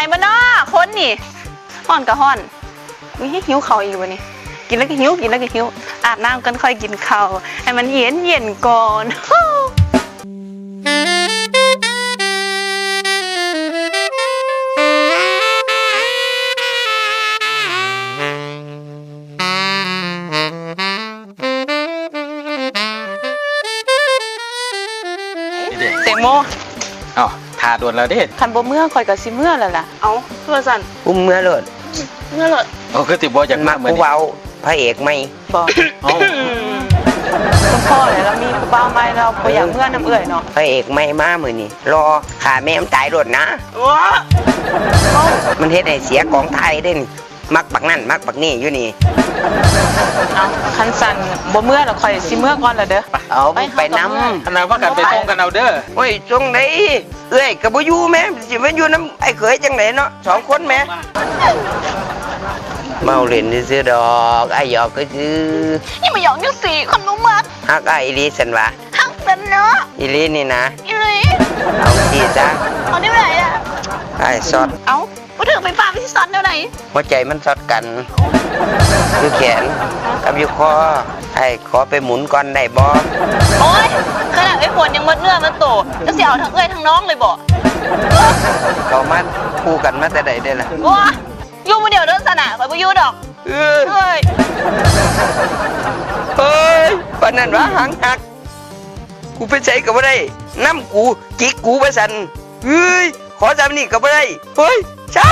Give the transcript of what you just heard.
ส่บ้านนอกคนนี่ห่อนกับห่อนมีให้หิวเขาอีกวะนี่กินแล้วก็หิวกินแล้วก็หิวอาบน้ำกันค่อยกินข้าวให้มันเย็นก่อนเตงโมอ๋อทาโดนแล้วเด้ คันบ่เมื่อคอยกับซิเมื่อแล้วล่ะเอาเพื่อสั่น อุ้มเมื่อเลิศ เมื่อเลย โอ้คือติบ่อยาก มั มาก เหมือน ผู้เบาพระเอกไหม บอก อ๋อ คุณพ่อเลยแล้วมีผู้บ่าวใหม่เราบ่อยากเมื่อน้ำเอื่อยเนาะ พระเอกไหมมามือนี่รอขาแม่มนตายรถนะ ว้า มันเฮ็ดให้เสียของไทยได้นี่มักบักนั่นมักบักนี่อยู่นี่ เอาคันสั่นบ่เมื่อแล้วคอยซิเมื่อก่อนละเด้อ เอาไปน้ ขนาดว่ากันไปส่งกันเอาเด้อ ำโอ้ยจงไหนเอ้ยกับบ่อยู่แม่สิมาอยู่น้ำไอ้เขยจังไหนเนาะสองคนแม่เมาเล่นซื่อๆดอกไอ้หยอกก็ซื้อ นี่มาหยอกยังสี่คนรู้มัด ฮักไอ้อีหลีสันวะ ฮักกันเนาะ อีหลีนี่นะ อีหลี เอาที่ซะ เอาได้ไหนอ่ะ ไอ้ซอด เอาบ่ถึงไปป้าไปที่ซอนเท่าไหร่ หัวใจมันซอดกันอยู่แขนกับอยู่คอไอ้ขอไปหมุนก่อนได้บ่ โอ๊ยขนาดไอ้ฝนยังมดเนื้อมันโตจะเสียเอาทั้งเอ้ยทั้งน้องเลยบ่ เขามาคู่กันมาแต่ใดได้ล่ะ ว้าอยู่มื้อเดียวเด้อสนะข่อยบ่อยู่ดอก เออ เฮ้ย เฮ้ยปานนั้นว่าหังหักกูไปใช้กับบ่ได้น้ำกูจิกกูไปสั่นเฮ้ยขอจำนี่กับบ่ได้เฮ้ยเจ้า